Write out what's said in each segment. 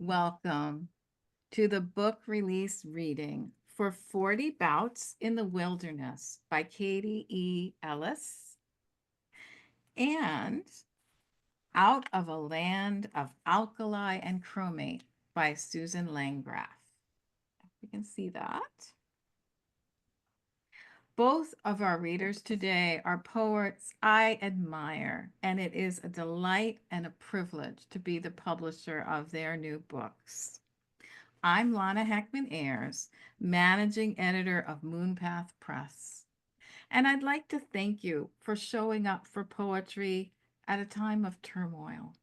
welcome to the book release reading for 40 Bouts in the Wilderness by Katy E Ellis and Out of a Land of Alkali and Chromate by Susan Landgraf. You can see that. Both of our readers today are poets I admire, and it is a delight and a privilege to be the publisher of their new books. I'm Lana Heckman Ayers, managing editor of MoonPath Press, and I'd like to thank you for showing up for poetry at a time of turmoil.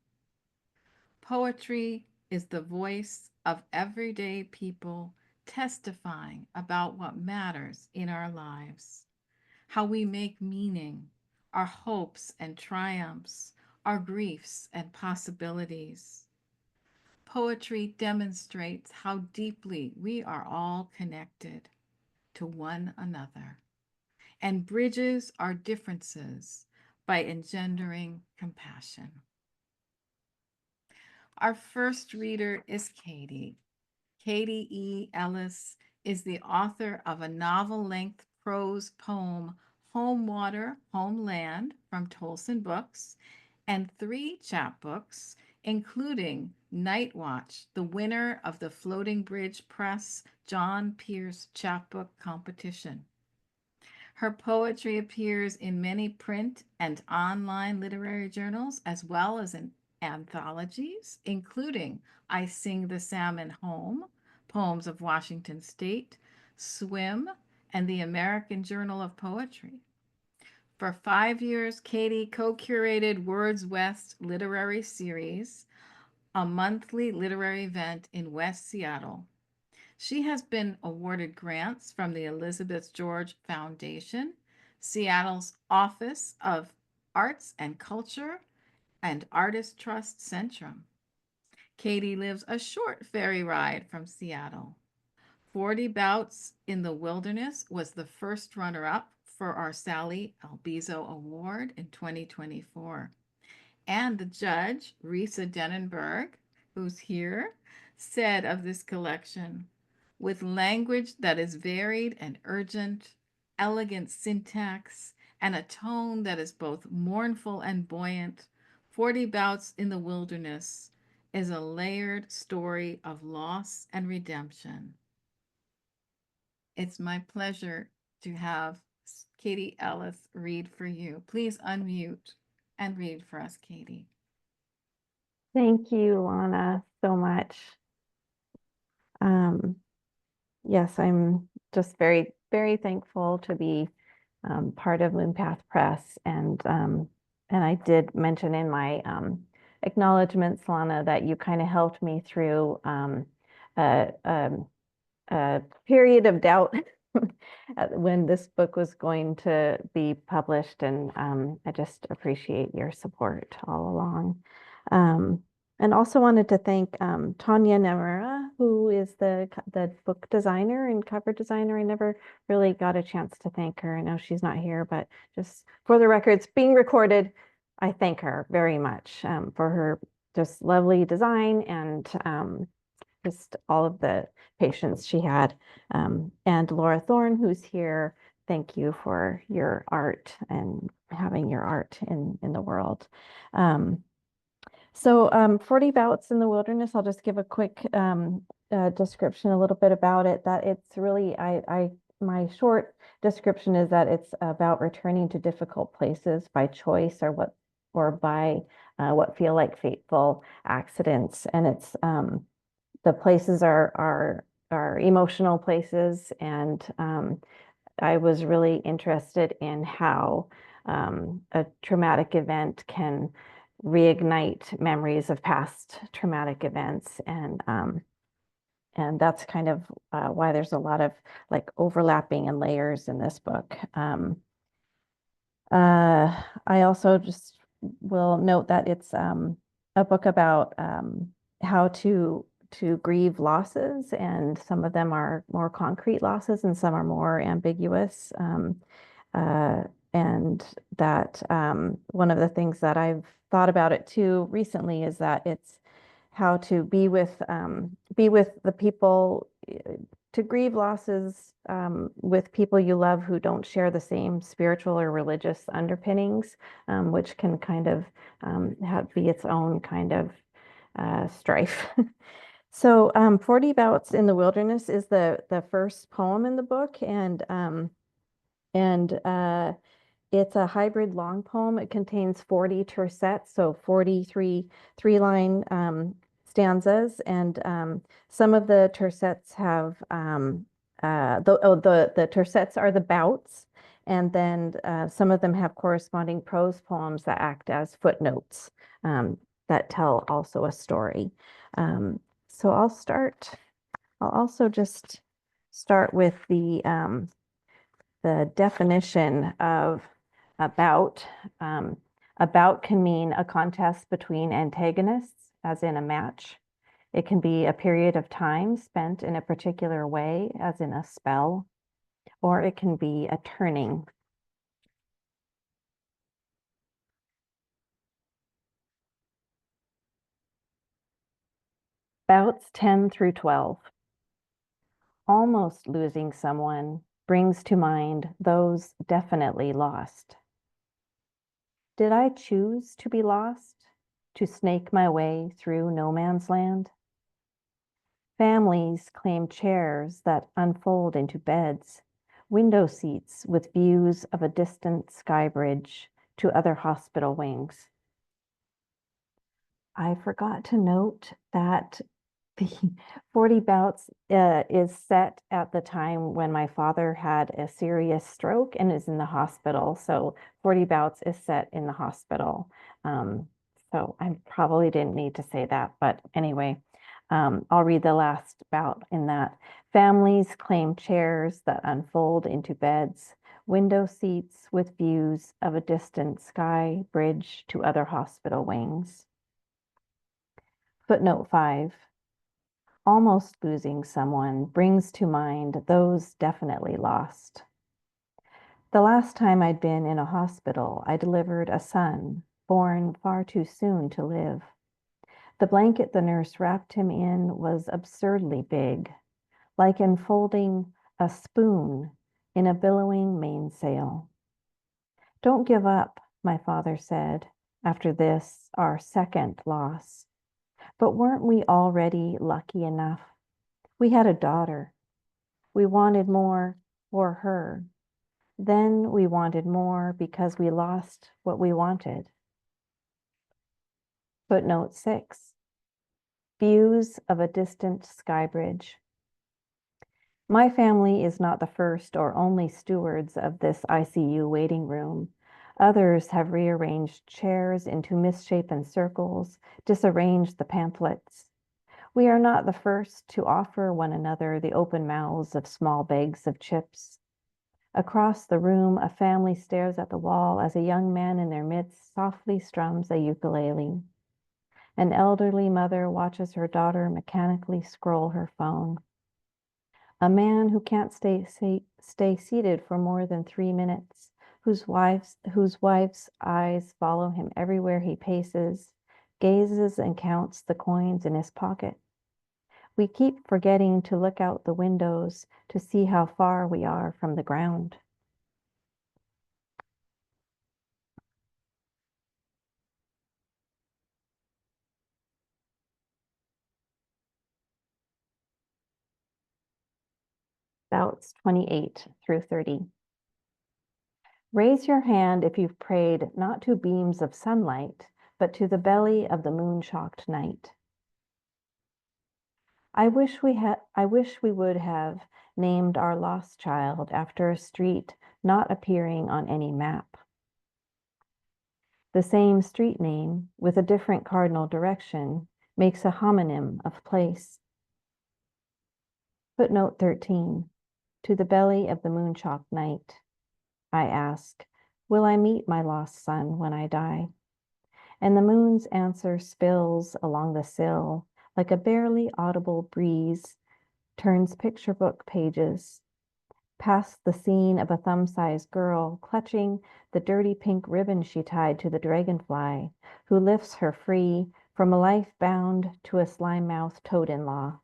Poetry is the voice of everyday people testifying about what matters in our lives, how we make meaning, our hopes and triumphs, our griefs and possibilities. Poetry demonstrates how deeply we are all connected to one another and bridges our differences by engendering compassion. Our first reader is Katy. Katy E Ellis is the author of a novel-length prose poem, Home Water, Homeland, from Tolson Books, and 3 chapbooks, including Night Watch, the winner of the Floating Bridge Press John Pierce chapbook competition. Her poetry appears in many print and online literary journals, as well as in anthologies, including I Sing the Salmon Home, Poems of Washington State, Swim, and the American Journal of Poetry. For 5 years, Katy co-curated Words West Literary Series, a monthly literary event in West Seattle. She has been awarded grants from the Elizabeth George Foundation, Seattle's Office of Arts and Culture, and Artist Trust Centrum. Katy lives a short ferry ride from Seattle. 40 Bouts in the Wilderness was the first runner-up for our Sally Albizo Award in 2024. And the judge, Risa Denenberg, who's here, said of this collection, with language that is varied and urgent, elegant syntax, and a tone that is both mournful and buoyant, 40 Bouts in the Wilderness is a layered story of loss and redemption. It's my pleasure to have Katy Ellis read for you. Please unmute and read for us, Katy. Thank you, Lana, so much. Yes, I'm just very, very thankful to be part of MoonPath Press. And I did mention in my acknowledgments, Lana, that you kind of helped me through a period of doubt when this book was going to be published. And I just appreciate your support all along. And also wanted to thank Tanya Nemura, who is the book designer and cover designer. I never really got a chance to thank her. I know she's not here, but just for the records being recorded, I thank her very much for her just lovely design and just all of the patience she had. And Laura Thorne, who's here, thank you for your art and having your art in the world. So 40 Bouts in the Wilderness, I'll just give a quick description, a little bit about it. That it's really, my short description is that it's about returning to difficult places by choice or by what feel like fateful accidents. And it's the places are emotional places, and I was really interested in how a traumatic event can reignite memories of past traumatic events, and that's kind of why there's a lot of like overlapping and layers in this book. I also just will note that it's a book about how to grieve losses, and some of them are more concrete losses and some are more ambiguous. And that one of the things that I've thought about it too recently is that it's how to be with the people, to grieve losses with people you love who don't share the same spiritual or religious underpinnings, which can kind of be its own kind of strife. So 40 Bouts in the Wilderness is the first poem in the book, and it's a hybrid long poem. It contains 40 tercets, so 43 three-line stanzas, and some of the tercets have the tercets are the bouts, and then some of them have corresponding prose poems that act as footnotes that tell also a story. So I'll start. I'll also just start with the definition of a bout. A bout can mean a contest between antagonists, as in a match. It can be a period of time spent in a particular way, as in a spell, or it can be a turning. Bouts 10 through 12. Almost losing someone brings to mind those definitely lost. Did I choose to be lost, to snake my way through no man's land? Families claim chairs that unfold into beds, window seats with views of a distant sky bridge to other hospital wings. I forgot to note that the 40 Bouts is set at the time when my father had a serious stroke and is in the hospital. So 40 Bouts is set in the hospital. So I probably didn't need to say that, but anyway, I'll read the last bout in that. Families claim chairs that unfold into beds, window seats with views of a distant sky bridge to other hospital wings. Footnote 5. Almost losing someone brings to mind those definitely lost. The last time I'd been in a hospital, I delivered a son, born far too soon to live. The blanket the nurse wrapped him in was absurdly big, like enfolding a spoon in a billowing mainsail. Don't give up, my father said, after this, our second loss. But weren't we already lucky enough? We had a daughter. We wanted more for her. Then we wanted more because we lost what we wanted. Footnote 6. Views of a distant sky bridge. My family is not the first or only stewards of this ICU waiting room. Others have rearranged chairs into misshapen circles, disarranged the pamphlets. We are not the first to offer one another the open mouths of small bags of chips. Across the room, a family stares at the wall as a young man in their midst softly strums a ukulele. An elderly mother watches her daughter mechanically scroll her phone. A man who can't stay seated for more than 3 minutes, whose wife's eyes follow him everywhere he paces, gazes and counts the coins in his pocket. We keep forgetting to look out the windows to see how far we are from the ground. Bouts 28 through 30. Raise your hand if you've prayed not to beams of sunlight, but to the belly of the moon-shocked night. I wish we would have named our lost child after a street not appearing on any map. The same street name with a different cardinal direction makes a homonym of place. Footnote 13. To the belly of the moon-shocked night. I ask, will I meet my lost son when I die? And the moon's answer spills along the sill like a barely audible breeze, turns picture book pages, past the scene of a thumb-sized girl clutching the dirty pink ribbon she tied to the dragonfly, who lifts her free from a life bound to a slime-mouthed toad-in-law.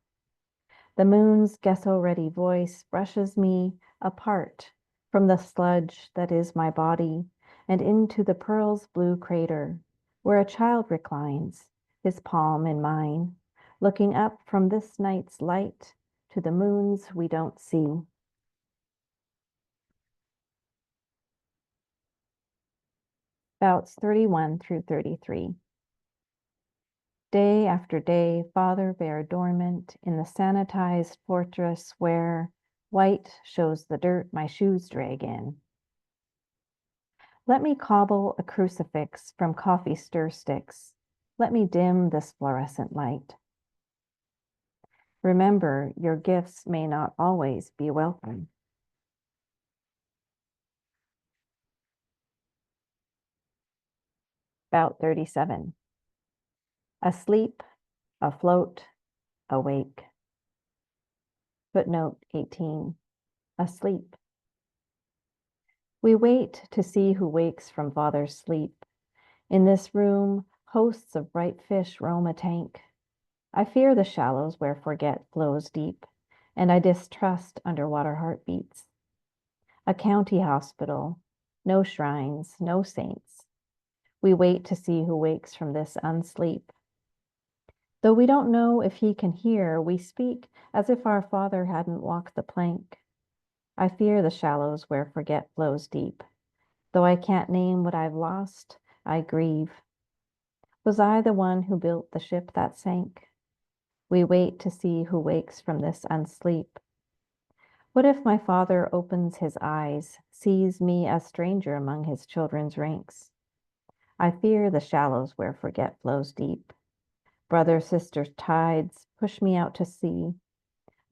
The moon's guess-already voice brushes me apart from the sludge that is my body and into the pearl's blue crater, where a child reclines, his palm in mine, looking up from this night's light to the moons we don't see. Bouts 31 through 33. Day after day, Father bear dormant in the sanitized fortress where white shows the dirt my shoes drag in. Let me cobble a crucifix from coffee stir sticks. Let me dim this fluorescent light. Remember, your gifts may not always be welcome. Bout 37. Asleep, afloat, awake. Footnote 18. Asleep. We wait to see who wakes from Father's sleep. In this room, hosts of bright fish roam a tank. I fear the shallows where forget flows deep, and I distrust underwater heartbeats. A county hospital, no shrines, no saints. We wait to see who wakes from this unsleep. Though we don't know if he can hear, we speak as if our Father hadn't walked the plank. I fear the shallows where forget flows deep. Though I can't name what I've lost, I grieve. Was I the one who built the ship that sank? We wait to see who wakes from this unsleep. What if my Father opens his eyes, sees me a stranger among his children's ranks? I fear the shallows where forget flows deep. Brother, sister tides push me out to sea.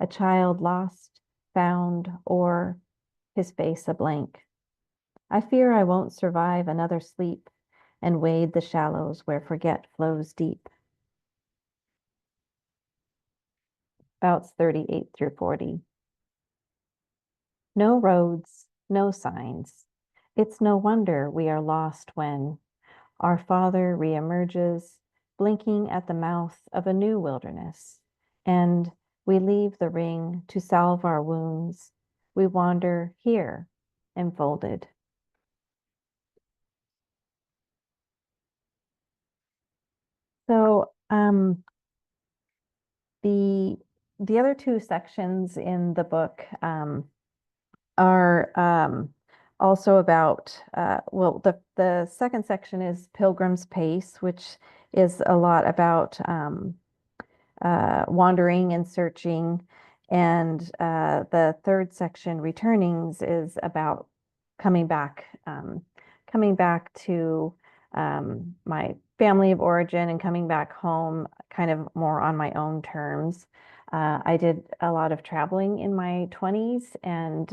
A child lost, found, or his face a blank. I fear I won't survive another sleep and wade the shallows where forget flows deep. Bouts 38 through 40. No roads, no signs. It's no wonder we are lost when our Father reemerges, blinking at the mouth of a new wilderness, and we leave the ring to salve our wounds. We wander here, enfolded. So the other two sections in the book are also about, well, the second section is Pilgrim's Pace, which is a lot about wandering and searching. And the third section, Returnings, is about coming back to my family of origin and coming back home kind of more on my own terms. I did a lot of traveling in my 20s, and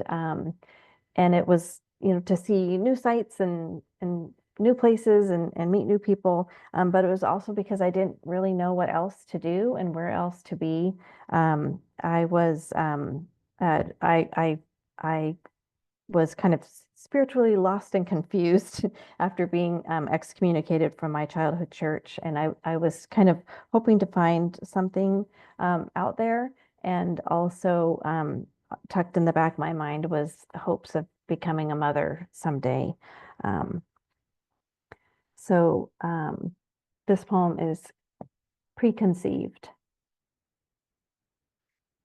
it was, to see new sights and new places and meet new people. But it was also because I didn't really know what else to do and where else to be. I was I was kind of spiritually lost and confused after being excommunicated from my childhood church. And I was kind of hoping to find something out there. And also tucked in the back of my mind was hopes of becoming a mother someday. So this poem is preconceived.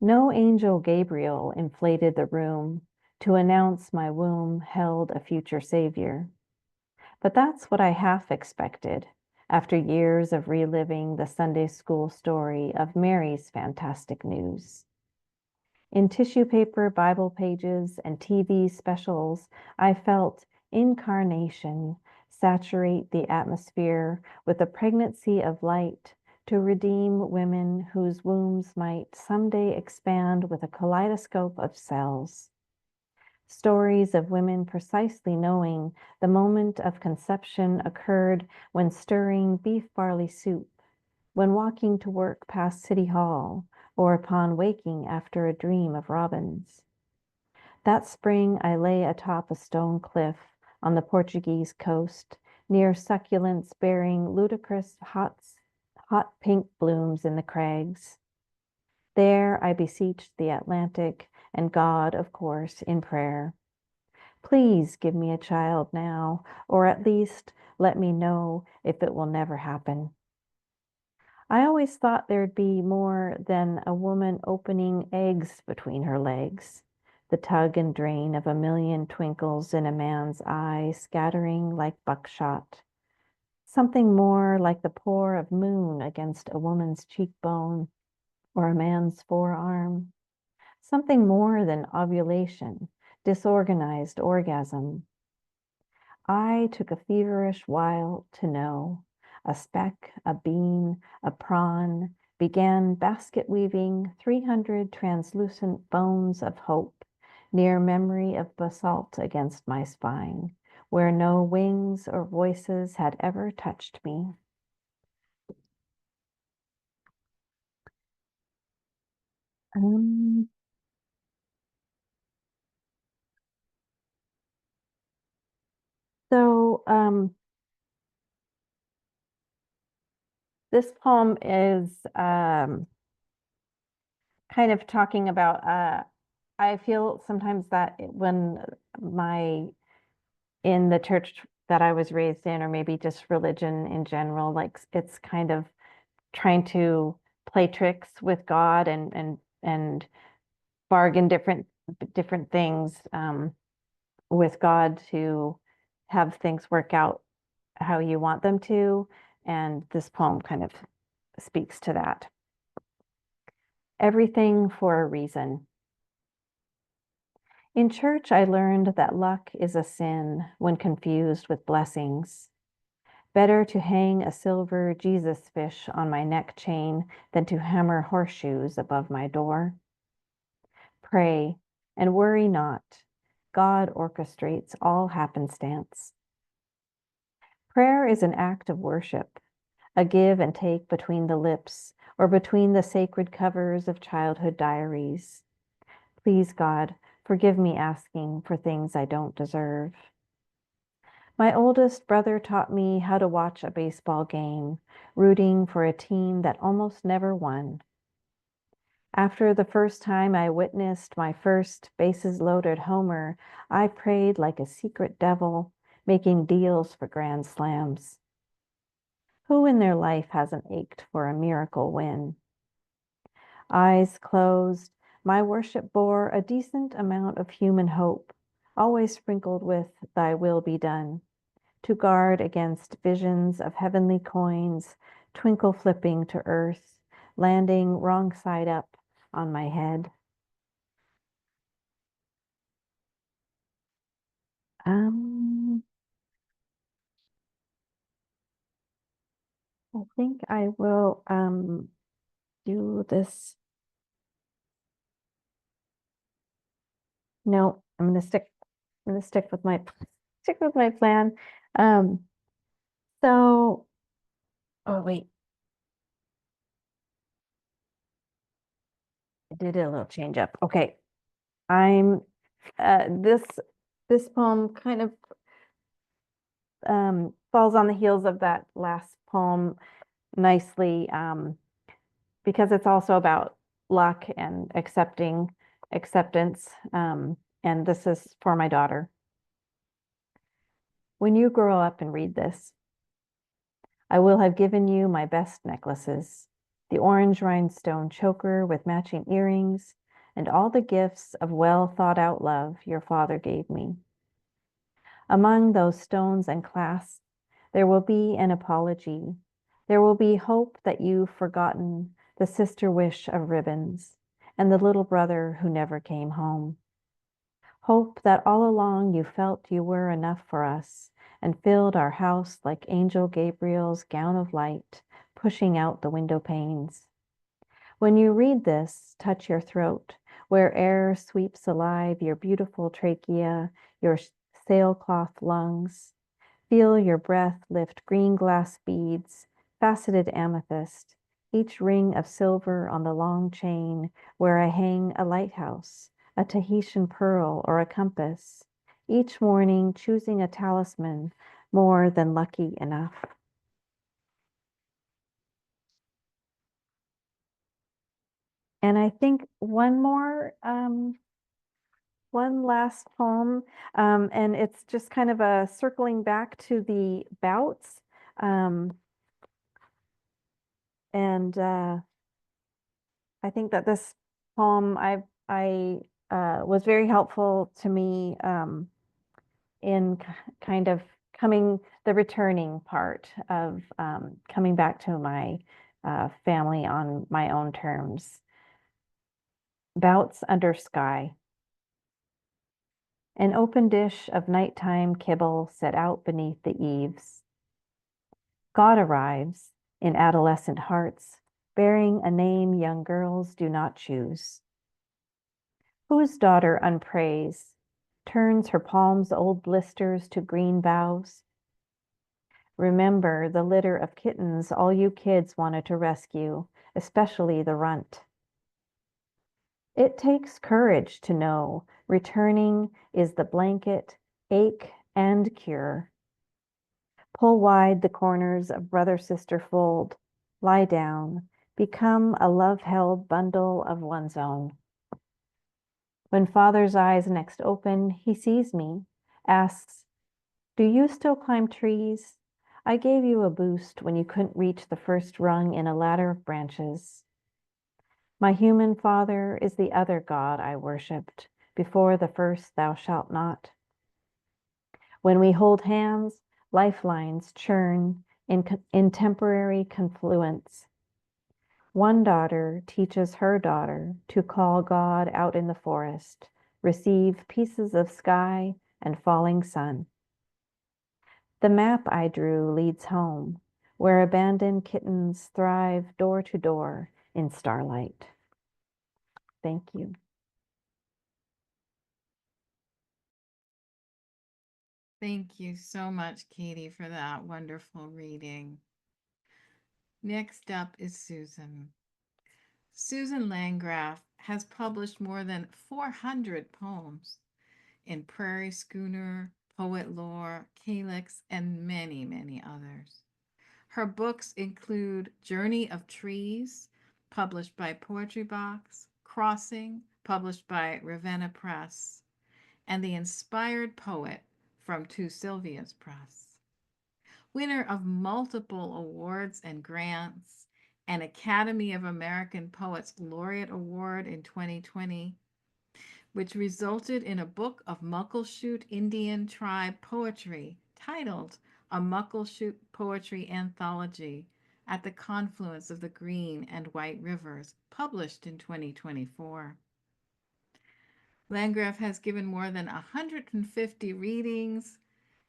No angel Gabriel inflated the room to announce my womb held a future savior. But that's what I half expected after years of reliving the Sunday school story of Mary's fantastic news. In tissue paper, Bible pages, and TV specials, I felt incarnation saturate the atmosphere with a pregnancy of light to redeem women whose wombs might someday expand with a kaleidoscope of cells. Stories of women precisely knowing the moment of conception occurred when stirring beef barley soup, when walking to work past City Hall, or upon waking after a dream of robins. That spring I lay atop a stone cliff on the Portuguese coast, near succulents bearing ludicrous hot pink blooms in the crags. There I beseeched the Atlantic and God, of course, in prayer. Please give me a child now, or at least let me know if it will never happen. I always thought there'd be more than a woman opening eggs between her legs, the tug and drain of a million twinkles in a man's eye scattering like buckshot, something more like the pour of moon against a woman's cheekbone or a man's forearm, something more than ovulation, disorganized orgasm. I took a feverish while to know. A speck, a bean, a prawn, began basket weaving 300 translucent bones of hope, near memory of basalt against my spine, where no wings or voices had ever touched me. Um, so this poem is kind of talking about, I feel sometimes that when my, in the church that I was raised in, or maybe just religion in general, like it's kind of trying to play tricks with God and bargain different things with God to have things work out how you want them to. And this poem kind of speaks to that. Everything for a reason. In church, I learned that luck is a sin when confused with blessings. Better to hang a silver Jesus fish on my neck chain than to hammer horseshoes above my door. Pray and worry not. God orchestrates all happenstance. Prayer is an act of worship, a give and take between the lips or between the sacred covers of childhood diaries. Please, God, forgive me asking for things I don't deserve. My oldest brother taught me how to watch a baseball game, rooting for a team that almost never won. After the first time I witnessed my first bases loaded homer, I prayed like a secret devil, making deals for grand slams. Who in their life hasn't ached for a miracle win? Eyes closed, my worship bore a decent amount of human hope, always sprinkled with thy will be done, to guard against visions of heavenly coins, twinkle flipping to earth, landing wrong side up on my head. Um, I think I will do this. No, I'm gonna stick with my stick with my plan. Um, so oh wait, I did a little change up. Okay. I'm this poem kind of falls on the heels of that last poem nicely, because it's also about luck and acceptance. And this is for my daughter. When you grow up and read this, I will have given you my best necklaces, the orange rhinestone choker with matching earrings, and all the gifts of well thought out love your father gave me. Among those stones and clasps, there will be an apology. There will be hope that you've forgotten the sister wish of ribbons and the little brother who never came home. Hope that all along you felt you were enough for us and filled our house like Angel Gabriel's gown of light, pushing out the window panes. When you read this, touch your throat, where air sweeps alive your beautiful trachea, your sailcloth lungs. Feel your breath lift green glass beads, faceted amethyst, each ring of silver on the long chain where I hang a lighthouse, a Tahitian pearl, or a compass, each morning choosing a talisman more than lucky enough. And I think one last poem, and it's just kind of a circling back to the bouts. And I think that this poem I was very helpful to me in kind of the returning part of coming back to my family on my own terms. Bouts under sky. An open dish of nighttime kibble set out beneath the eaves. God arrives in adolescent hearts, bearing a name young girls do not choose. Whose daughter unpraised turns her palm's old blisters to green boughs? Remember the litter of kittens all you kids wanted to rescue, especially the runt. It takes courage to know returning is the blanket, ache, and cure. Pull wide the corners of brother-sister fold. Lie down. Become a love-held bundle of one's own. When father's eyes next open, he sees me, asks, "Do you still climb trees? I gave you a boost when you couldn't reach the first rung in a ladder of branches." My human father is the other God I worshipped before the first thou shalt not. When we hold hands, lifelines churn in temporary confluence. One daughter teaches her daughter to call God out in the forest, receive pieces of sky and falling sun. The map I drew leads home, where abandoned kittens thrive door to door in starlight. Thank you. Thank you so much, Katy, for that wonderful reading. Next up is Susan. Susan Landgraf has published more than 400 poems in Prairie Schooner, Poet Lore, Calyx, and many, many others. Her books include Journey of Trees, published by Poetry Box, Crossing, published by Ravenna Press, and The Inspired Poet from Two Sylvias Press. Winner of multiple awards and grants, an Academy of American Poets Laureate Award in 2020, which resulted in a book of Muckleshoot Indian tribe poetry titled A Muckleshoot Poetry Anthology at the Confluence of the Green and White Rivers, published in 2024. Landgraf has given more than 150 readings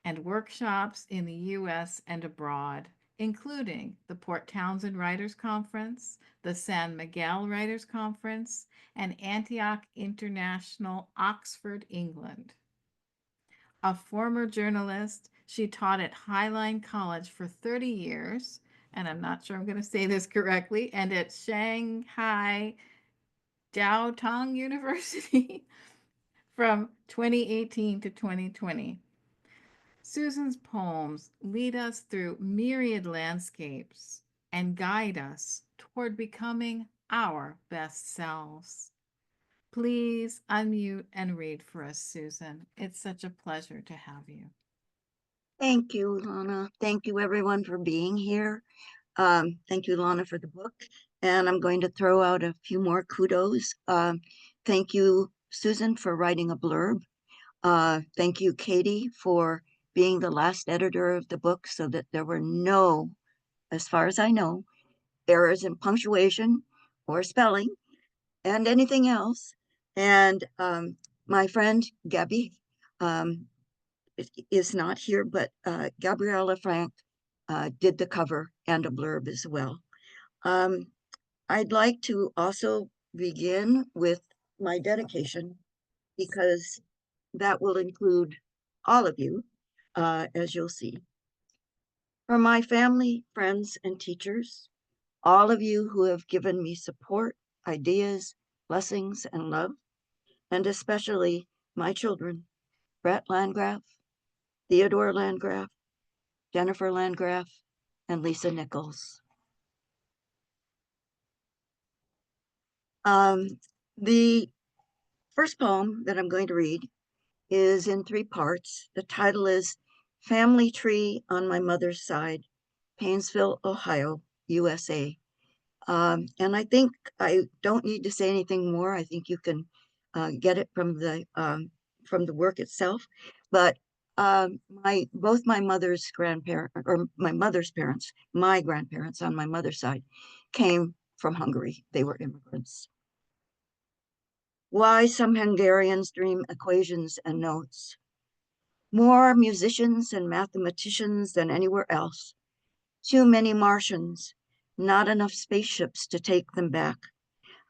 and workshops in the U.S. and abroad, including the Port Townsend Writers Conference, the San Miguel Writers Conference, and Antioch International, Oxford, England. A former journalist, she taught at Highline College for 30 years, and I'm not sure I'm going to say this correctly, and at Shanghai Jiao Tong University from 2018 to 2020. Susan's poems lead us through myriad landscapes and guide us toward becoming our best selves. Please unmute and read for us, Susan. It's such a pleasure to have you. Thank you, Lana. Thank you, everyone, for being here. Thank you, Lana, for the book. And I'm going to throw out a few more kudos. Thank you, Susan, for writing a blurb. Thank you, Katy, for being the last editor of the book so that there were no, as far as I know, errors in punctuation or spelling and anything else. And my friend, Gabby, is not here, but Gabriella Frank did the cover and a blurb as well. I'd like to also begin with my dedication because that will include all of you, as you'll see. For my family, friends, and teachers, all of you who have given me support, ideas, blessings, and love, and especially my children, Brett Landgraf, Theodore Landgraf, Jennifer Landgraf, and Lisa Nichols. The first poem that I'm going to read is in 3 parts. The title is Family Tree on My Mother's Side, Painesville, Ohio, USA. And I think I don't need to say anything more. I think you can get it from the work itself. But both my mother's grandparents, or my mother's parents, my grandparents on my mother's side, came from Hungary. They were immigrants. Why some Hungarians dream equations and notes. More musicians and mathematicians than anywhere else. Too many Martians, not enough spaceships to take them back.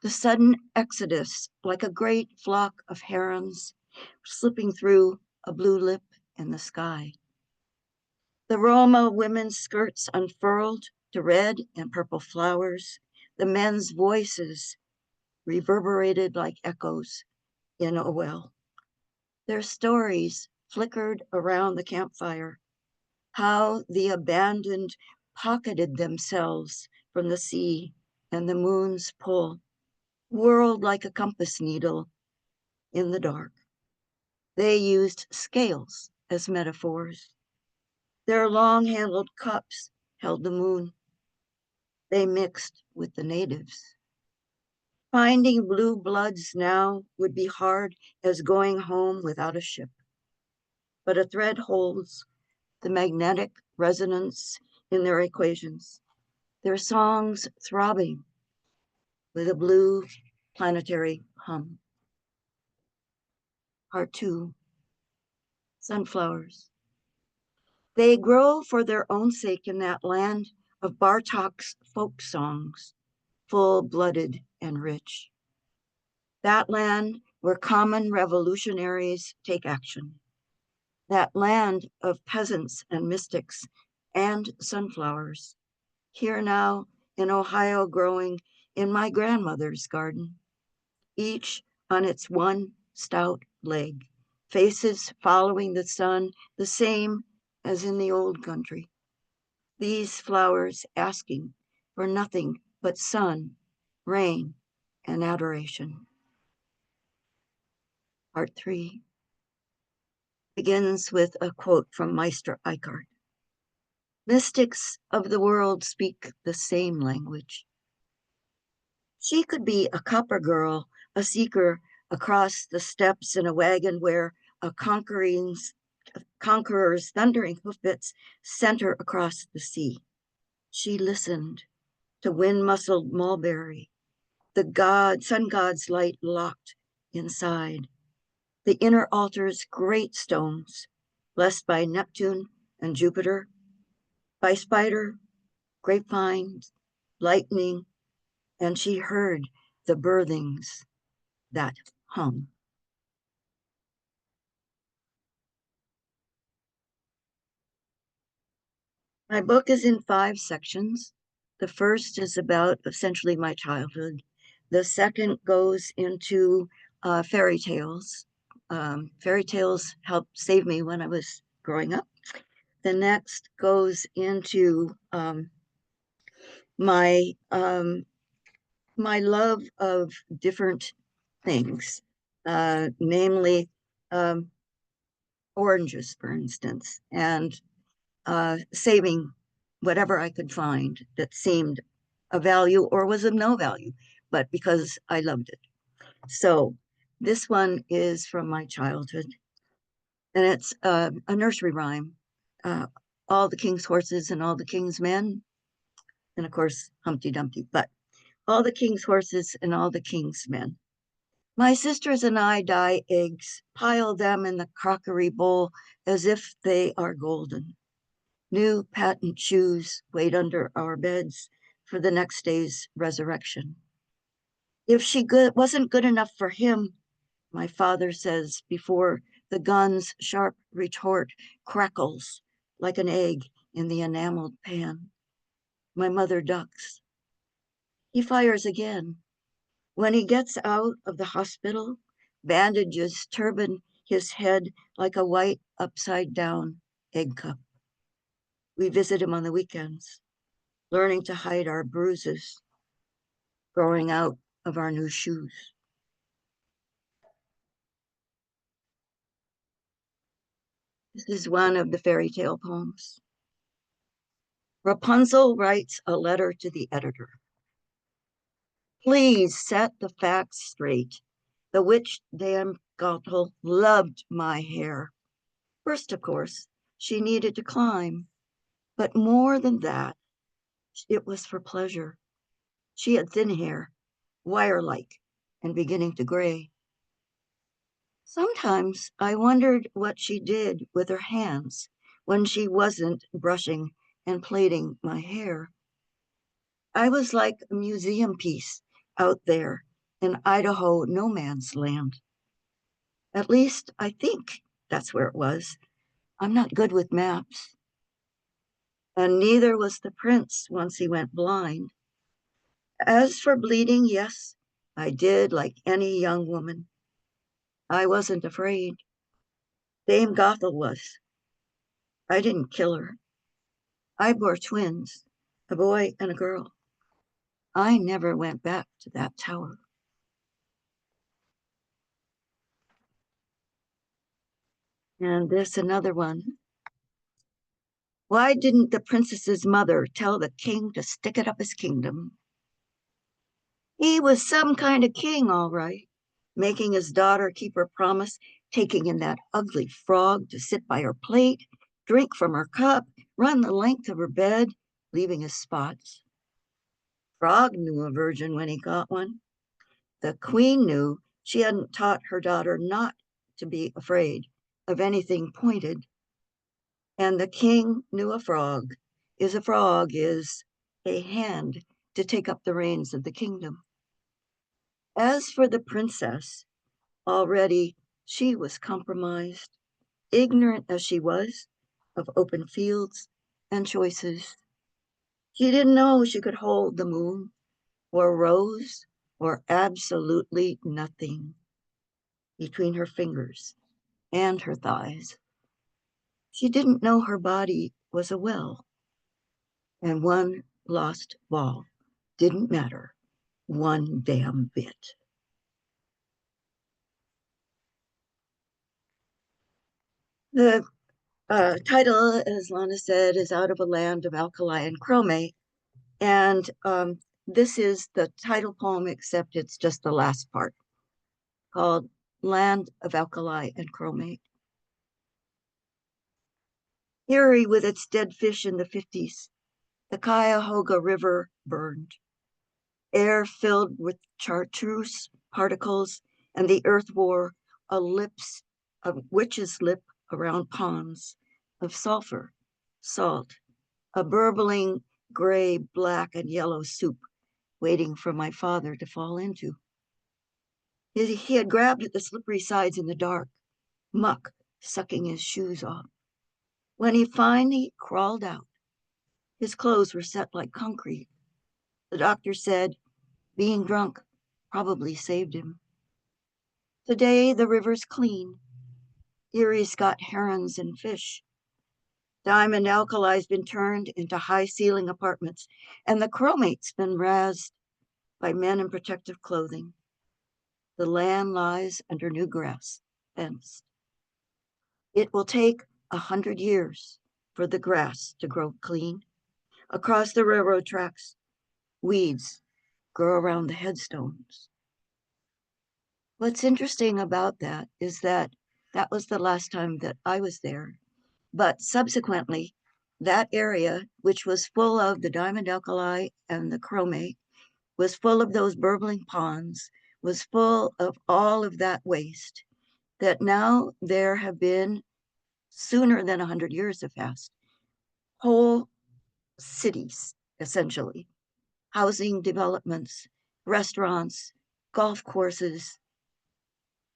The sudden exodus, like a great flock of herons, slipping through a blue lip in the sky. The Roma women's skirts unfurled to red and purple flowers. The men's voices reverberated like echoes in a well. Their stories flickered around the campfire, how the abandoned pocketed themselves from the sea and the moon's pull, whirled like a compass needle in the dark. They used scales as metaphors. Their long-handled cups held the moon. They mixed with the natives. Finding blue bloods now would be hard as going home without a ship. But a thread holds the magnetic resonance in their equations, their songs throbbing with a blue planetary hum. Part 2, sunflowers. They grow for their own sake in that land of Bartok's folk songs, full-blooded and rich. That land where common revolutionaries take action. That land of peasants and mystics and sunflowers. Here now in Ohio growing in my grandmother's garden, each on its one stout leg, faces following the sun, the same as in the old country. These flowers asking for nothing but sun, rain, and adoration. Part 3 begins with a quote from Meister Eckhart. Mystics of the world speak the same language. She could be a copper girl, a seeker across the steppes in a wagon where a conqueror's thundering hoofbeats sent her across the sea. She listened to wind-muscled mulberry, the sun god's light locked inside, the inner altar's great stones, blessed by Neptune and Jupiter, by spider, grapevine, lightning, and she heard the birthings that hum. My book is in 5 sections. The first is about essentially my childhood. The second goes into fairy tales. Fairy tales helped save me when I was growing up. The next goes into my my love of different things, namely oranges, for instance, and saving whatever I could find that seemed of value or was of no value, but because I loved it. So this one is from my childhood, and it's a nursery rhyme. Uh, all the king's horses and all the king's men, and of course Humpty Dumpty, but all the king's horses and all the king's men. My sisters and I dye eggs, pile them in the crockery bowl as if they are golden. New patent shoes wait under our beds for the next day's resurrection. If she wasn't good enough for him, my father says before the gun's sharp retort crackles like an egg in the enameled pan. My mother ducks. He fires again. When he gets out of the hospital, bandages turban his head like a white upside down egg cup. We visit him on the weekends, learning to hide our bruises, growing out of our new shoes. This is one of the fairy tale poems. Rapunzel writes a letter to the editor. Please set the facts straight. The witch Dame Gothel loved my hair. First, of course, she needed to climb, but more than that, it was for pleasure. She had thin hair, wire-like, and beginning to gray. Sometimes I wondered what she did with her hands when she wasn't brushing and plaiting my hair. I was like a museum piece out there in Idaho no man's land. At least I think that's where it was. I'm not good with maps. And neither was the prince once he went blind. As for bleeding, yes, I did like any young woman. I wasn't afraid. Dame Gothel was. I didn't kill her. I bore twins, a boy and a girl. I never went back to that tower. And this another one. Why didn't the princess's mother tell the king to stick it up his kingdom? He was some kind of king, all right, making his daughter keep her promise, taking in that ugly frog to sit by her plate, drink from her cup, run the length of her bed, leaving his spots. Frog knew a virgin when he got one. The queen knew she hadn't taught her daughter not to be afraid of anything pointed. And the king knew a frog is a hand to take up the reins of the kingdom. As for the princess, already she was compromised, ignorant as she was of open fields and choices. She didn't know she could hold the moon or a rose or absolutely nothing between her fingers and her thighs. She didn't know her body was a well, and one lost ball didn't matter one damn bit. The title, as Lana said, is Out of a Land of Alkali Chromate, and this is the title poem, except it's just the last part, called Land of Alkali Chromate. Erie with its dead fish in the 50s, the Cuyahoga River burned. Air filled with chartreuse particles, and the earth wore a witch's lip around ponds of sulfur, salt, a burbling gray, black, and yellow soup waiting for my father to fall into. He had grabbed at the slippery sides in the dark, muck sucking his shoes off. When he finally crawled out, his clothes were set like concrete. The doctor said being drunk probably saved him. Today, the river's clean. Erie's got herons and fish. Diamond Alkali's been turned into high-ceiling apartments, and the chromate's been razzed by men in protective clothing. The land lies under new grass, fenced. It will take 100 years for the grass to grow clean. Across the railroad tracks, weeds grow around the headstones. What's interesting about that is that that was the last time that I was there. But subsequently, that area, which was full of the diamond alkali and the chromate, was full of those burbling ponds, was full of all of that waste, that now there have been, sooner than 100 years have passed, whole cities, essentially, housing developments, restaurants, golf courses.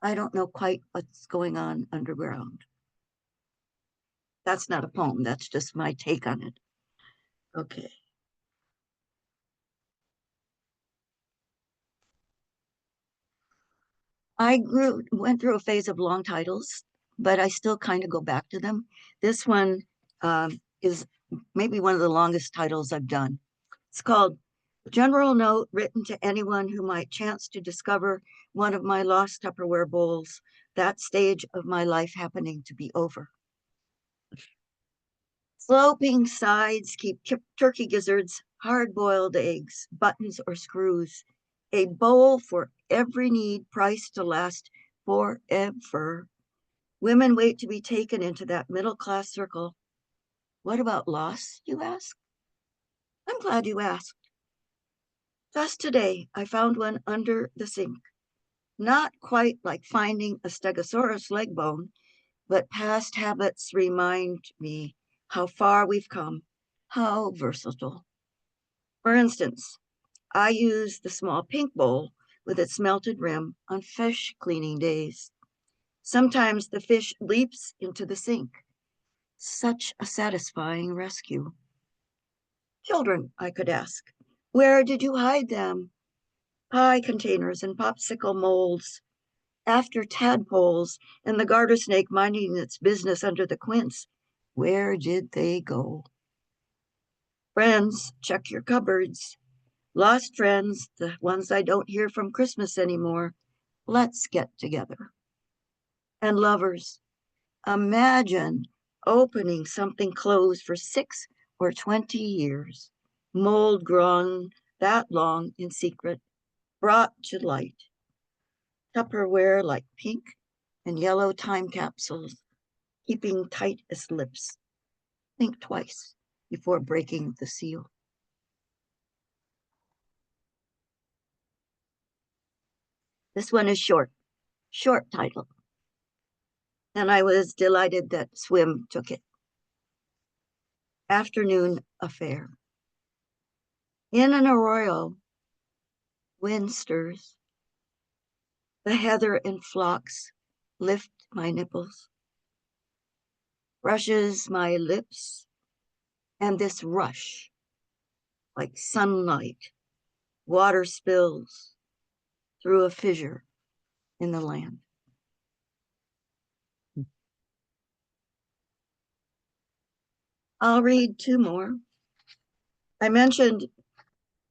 I don't know quite what's going on underground. That's not a poem, that's just my take on it. Okay. I went through a phase of long titles, but I still kind of go back to them. This one is maybe one of the longest titles I've done. It's called General note written to anyone who might chance to discover one of my lost Tupperware bowls, that stage of my life happening to be over. Sloping sides keep turkey gizzards, hard-boiled eggs, buttons or screws, a bowl for every need priced to last forever. Women wait to be taken into that middle-class circle. What about loss, you ask? I'm glad you asked. Just today, I found one under the sink. Not quite like finding a Stegosaurus leg bone, but past habits remind me how far we've come, how versatile. For instance, I use the small pink bowl with its melted rim on fish cleaning days. Sometimes the fish leaps into the sink. Such a satisfying rescue. Children, I could ask, where did you hide them? Pie containers and popsicle molds. After tadpoles and the garter snake minding its business under the quince, where did they go? Friends, check your cupboards. Lost friends, the ones I don't hear from Christmas anymore, let's get together. And lovers, imagine opening something closed for 6 or 20 years, mold grown that long in secret, brought to light. Tupperware like pink and yellow time capsules, keeping tight as lips. Think twice before breaking the seal. This one is short title. And I was delighted that Swim took it. Afternoon Affair. In an arroyo, wind stirs. The heather and phlox lift my nipples, brushes my lips, and this rush, like sunlight, water spills through a fissure in the land. I'll read 2 more. I mentioned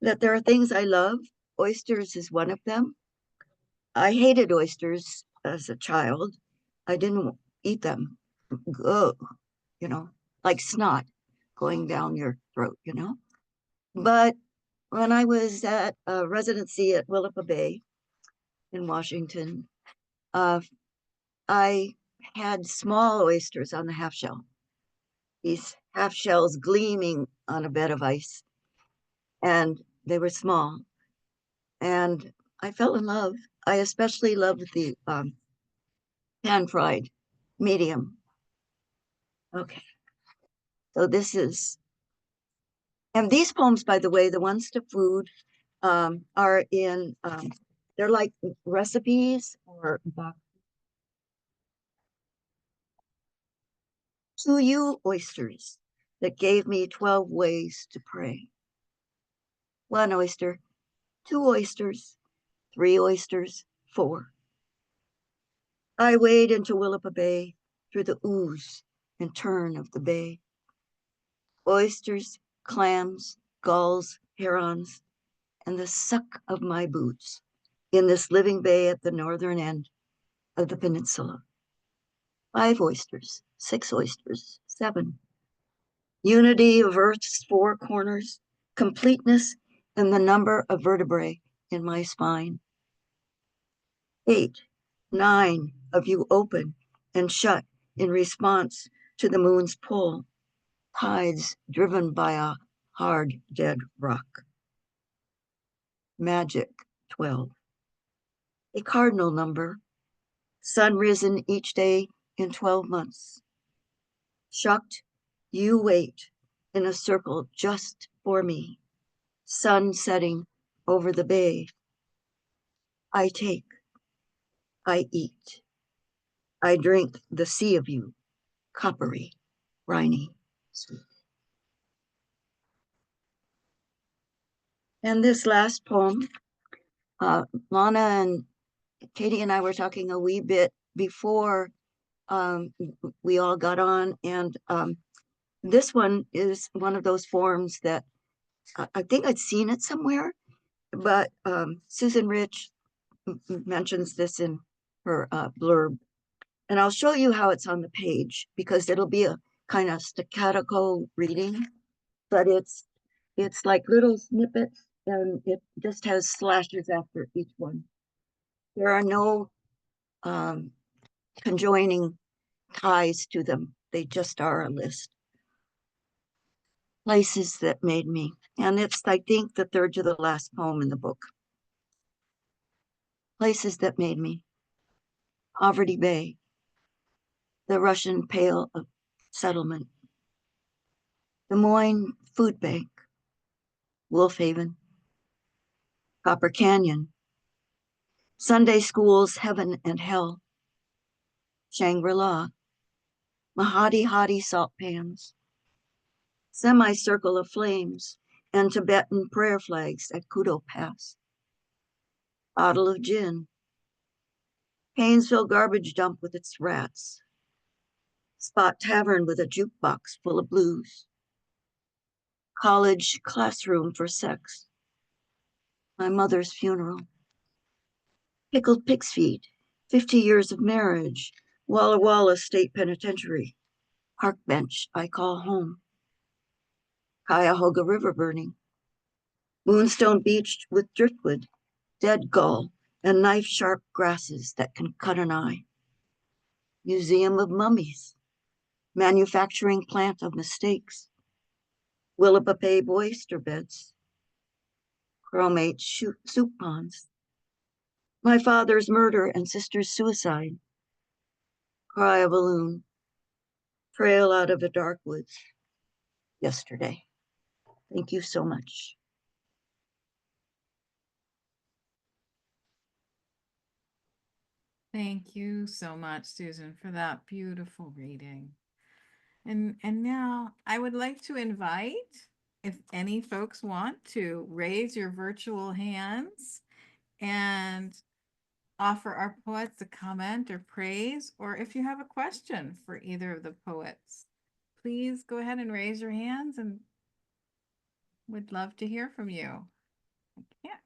that there are things I love. Oysters is one of them. I hated oysters as a child. I didn't eat them. Ugh, like snot going down your throat, But when I was at a residency at Willapa Bay in Washington, I had small oysters on the half shell. These half shells gleaming on a bed of ice, and they were small. And I fell in love. I especially loved the pan-fried medium. Okay, so this is, and these poems, by the way, the ones to food, are in, they're like recipes or to you oysters that gave me 12 ways to pray. 1 oyster, 2 oysters, 3 oysters, 4. I wade into Willapa Bay through the ooze and turn of the bay. Oysters, clams, gulls, herons, and the suck of my boots in this living bay at the northern end of the peninsula. 5 oysters, 6 oysters, 7. Unity of Earth's 4 corners, completeness in the number of vertebrae in my spine. 8, 9 of you open and shut in response to the moon's pull, tides driven by a hard, dead rock. Magic 12. A cardinal number, sun risen each day in 12 months. Shucked, you wait in a circle just for me. Sun setting over the bay. I take, I eat, I drink the sea of you, coppery, briny, sweet. And this last poem, Lana and Katie and I were talking a wee bit before we all got on, and this one is one of those forms that I think I'd seen it somewhere, but Susan Rich mentions this in her blurb. And I'll show you how it's on the page because it'll be a kind of staccato reading, but it's like little snippets and it just has slashes after each one. There are no conjoining ties to them. They just are a list. Places that made me. And it's, I think, the third to the last poem in the book. Places that made me. Poverty Bay, the Russian Pale of Settlement, Des Moines Food Bank, Wolf Haven, Copper Canyon, Sunday Schools Heaven and Hell, Shangri-La, Mahadi Hadi Salt Pans, Semicircle of Flames, and Tibetan prayer flags at Kudo Pass, Bottle of Gin, Painesville Garbage Dump with its rats, Spot Tavern with a jukebox full of blues, College Classroom for Sex, My Mother's Funeral, Pickled Pig's Feet, 50 Years of Marriage, Walla Walla State Penitentiary, Park Bench I Call Home, Cuyahoga River Burning, Moonstone Beach with driftwood, dead gull, and knife-sharp grasses that can cut an eye, Museum of Mummies, Manufacturing Plant of Mistakes, Willapa oyster beds, chromate soup ponds, my father's murder and sister's suicide, cry of a loon, trail out of the dark woods, yesterday. Thank you so much. Thank you so much, Susan, for that beautiful reading. And now I would like to invite, if any folks want to raise your virtual hands and offer our poets a comment or praise, or if you have a question for either of the poets, please go ahead and raise your hands and would love to hear from you. I can't.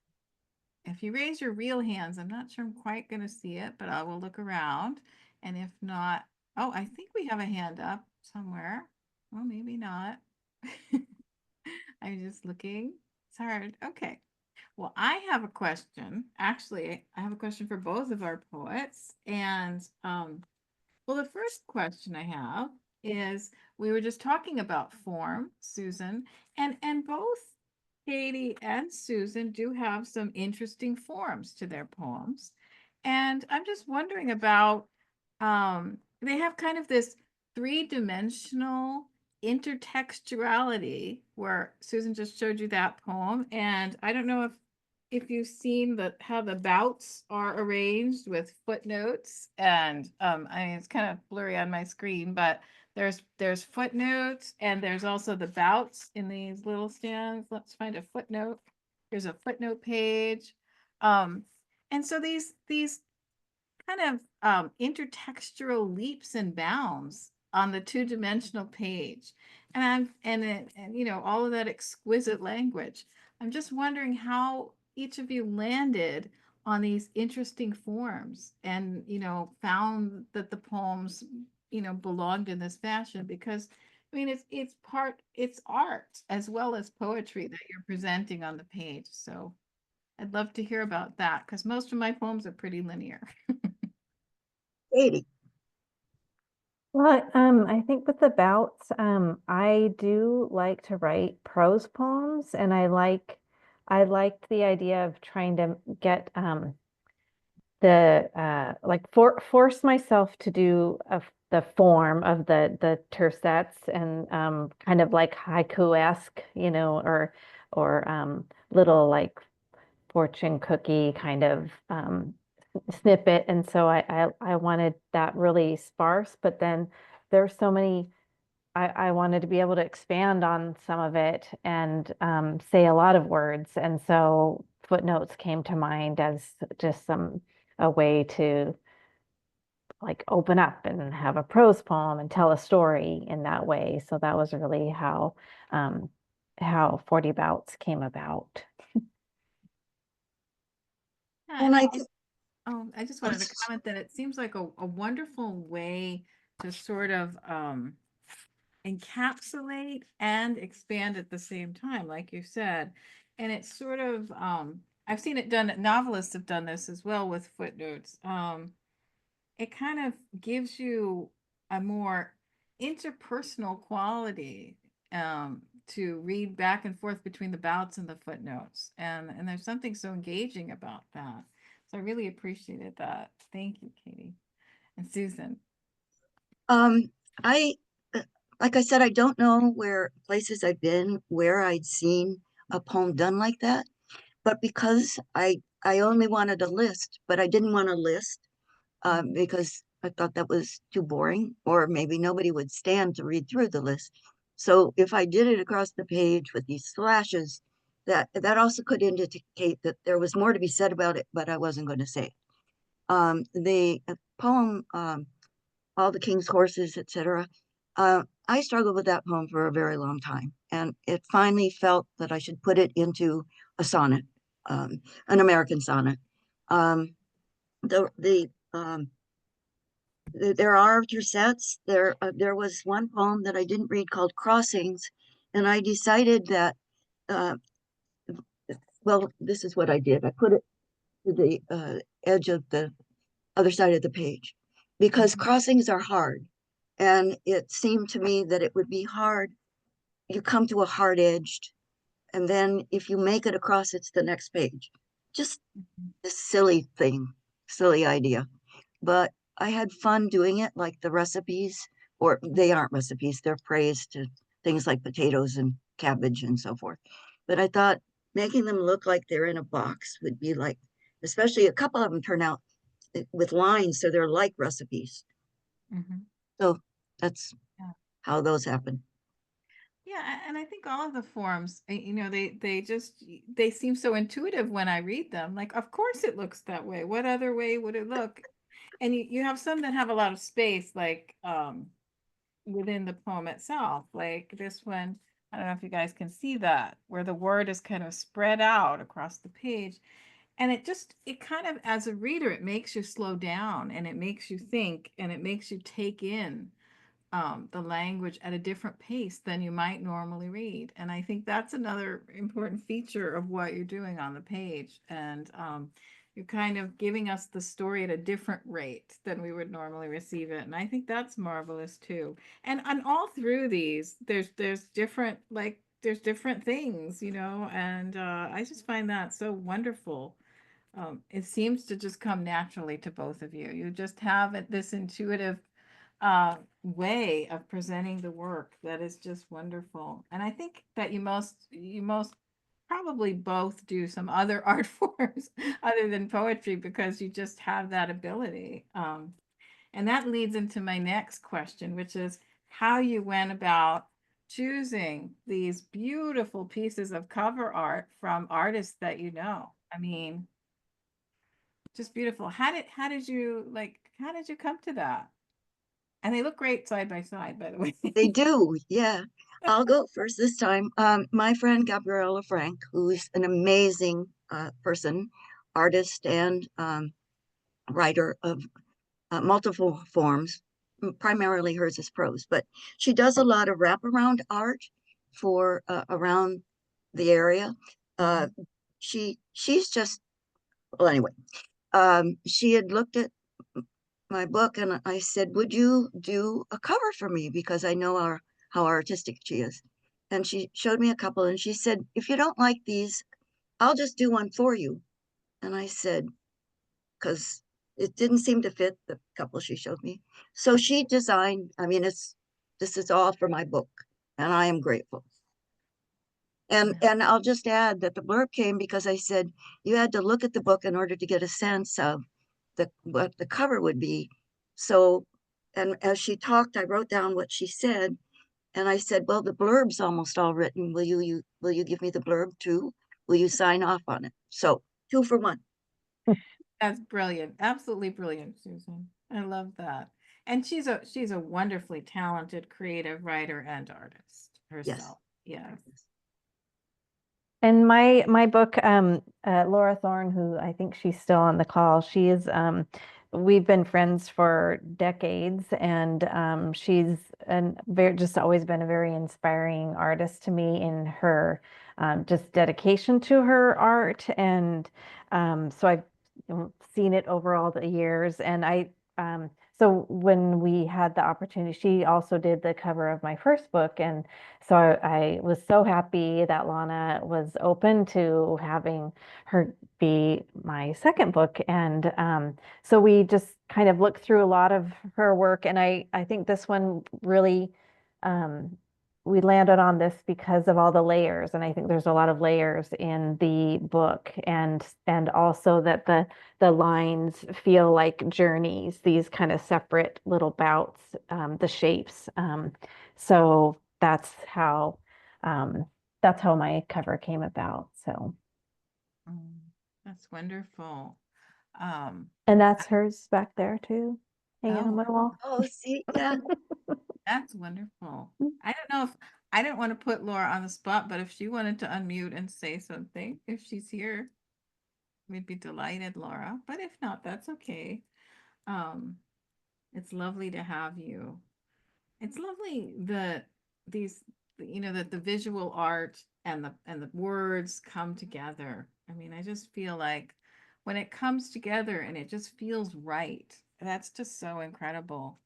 If you raise your real hands, I'm not sure I'm quite going to see it, but I will look around. And if not, oh, I think we have a hand up somewhere. Well, maybe not. I'm just looking. It's hard. Okay. Well, I have a question. Actually, I have a question for both of our poets. And well, the first question I have is we were just talking about form, Susan, and both Katy and Susan do have some interesting forms to their poems. And I'm just wondering about they have kind of this three-dimensional intertextuality where Susan just showed you that poem. And I don't know if you've seen how the bouts are arranged with footnotes, and I mean it's kind of blurry on my screen, but there's footnotes and there's also the bouts in these little stands. Let's find a footnote. Here's a footnote page. And so these kind of intertextual leaps and bounds on the two-dimensional page, and you know, all of that exquisite language. I'm just wondering how each of you landed on these interesting forms and, you know, found that the poems, you know, belonged in this fashion, because I mean it's art as well as poetry that you're presenting on the page. So I'd love to hear about that because most of my poems are pretty linear. Katy. Well, I think with the bouts, I do like to write prose poems, and I liked the idea of trying to get the like force myself to do the form of the tercets and kind of like haiku-esque, you know, or little like fortune cookie kind of snippet. And so I wanted that really sparse, but then there's so many, I wanted to be able to expand on some of it and say a lot of words. And so footnotes came to mind as just a way to like open up and have a prose poem and tell a story in that way. So that was really how how 40 Bouts came about. Yeah, And and I I think, I just wanted to comment that it seems like a wonderful way to sort of encapsulate and expand at the same time, like you said. And it's sort of I've seen it done, novelists have done this as well with footnotes. It kind of gives you a more interpersonal quality to read back and forth between the bouts and the footnotes. And there's something so engaging about that. So I really appreciated that. Thank you, Katie. And Susan. um, I, like I said, I don't know where places I've been where I'd seen a poem done like that, but because I only wanted a list, but I didn't want a list because I thought that was too boring, or maybe nobody would stand to read through the list. So if I did it across the page with these slashes, that also could indicate that there was more to be said about it, but I wasn't going to say it. The poem, All the King's Horses, etc. I struggled with that poem for a very long time, and it finally felt that I should put it into a sonnet, an American sonnet. Um, the there are other sets. There was one poem that I didn't read called Crossings, and I decided that uh, well, this is what I did. I put it to the edge of the other side of the page because crossings are hard, and it seemed to me that it would be hard. You come to a hard edged, and then if you make it across, it's the next page. Just a silly thing, silly idea. But I had fun doing it, like the recipes, or they aren't recipes, they're praise to things like potatoes and cabbage and so forth. But I thought making them look like they're in a box would be like, especially a couple of them turn out with lines, so they're like recipes. Mhm. So that's Yeah. how those happen. Yeah, and I think all of the forms, you know, they just they seem so intuitive when I read them. Like, of course it looks that way. What other way would it look? And you have some that have a lot of space, like within the poem itself. Like this one, I don't know if you guys can see that, where the word is kind of spread out across the page. And it kind of, as a reader, it makes you slow down and it makes you think and it makes you take in the language at a different pace than you might normally read. And I think that's another important feature of what you're doing on the page. And you're kind of giving us the story at a different rate than we would normally receive it. And I think that's marvelous too. And all through these, there's different, like there's different things, you know, and I just find that so wonderful. It seems to just come naturally to both of you. You just have this intuitive way of presenting the work that is just wonderful. And I think that you most probably both do some other art forms other than poetry because you just have that ability. And that leads into my next question, which is how you went about choosing these beautiful pieces of cover art from artists that you know. I mean, just beautiful. How did you come to that? And they look great side by side, by the way. They do, yeah. I'll go first this time. My friend Gabriella Frank, who is an amazing person, artist and writer of multiple forms. Primarily hers is prose, but she does a lot of wraparound art for around the area. Uh, she's just, well, anyway. She had looked at my book and I said, "Would you do a cover for me? Because I know how artistic she is." And she showed me a couple and she said, "If you don't like these, I'll just do one for you." And I said, because it didn't seem to fit the couple she showed me. So she designed, I mean, this is all for my book, and I am grateful. And I'll just add that the blurb came because I said you had to look at the book in order to get a sense of what the cover would be. So, and as she talked, I wrote down what she said, and I said, "Well, the blurb's almost all written. Will you give me the blurb too? Will you sign off on it?" So 2 for 1. That's brilliant. Absolutely brilliant, Susan. I love that. And she's a wonderfully talented creative writer and artist Yes. herself. Yes. And my book, Laura Thorne, who I think she's still on the call, she is we've been friends for decades, and she's just always been a very inspiring artist to me in her just dedication to her art. And so I've seen it over all the years. And so when we had the opportunity, she also did the cover of my first book. And so I was so happy that Lana was open to having her be my second book. And so we just kind of looked through a lot of her work. And I think this one really, um, we landed on this because of all the layers. And I think there's a lot of layers in the book, and also that the lines feel like journeys, these kind of separate little bouts, the shapes. So um, that's how my cover came about. So, Mm, that's wonderful. Um, and that's hers back there too, hanging on oh, my wall. Oh, see, yeah, that's wonderful. I don't know if I didn't want to put Laura on the spot, but if she wanted to unmute and say something, if she's here, we'd be delighted, Laura. But if not, that's okay. Um, it's lovely to have you. It's lovely that these, that the visual art and the words come together. I mean, I just feel like when it comes together and it just feels right, that's just so incredible.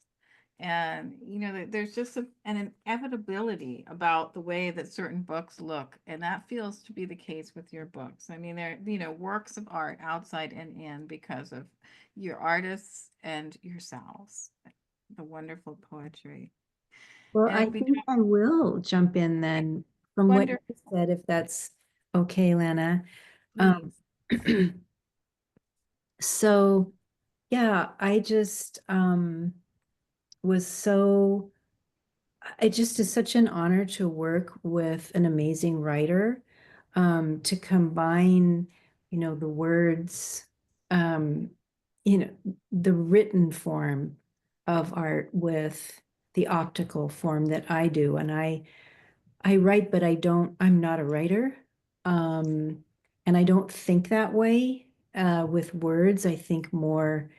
And there's just an inevitability about the way that certain books look, and that feels to be the case with your books. I mean, they're works of art outside and in because of your artists and yourselves, the wonderful poetry. Well, I And we think talk I will jump in then from what you wonderful, said, if that's okay, Lana. Um, please. so yeah, I just was so it just is such an honor to work with an amazing writer, to combine, the words, um, the written form of art with the optical form that I do. And I write, but I'm not a writer. Um, and I don't think that way with words. I think more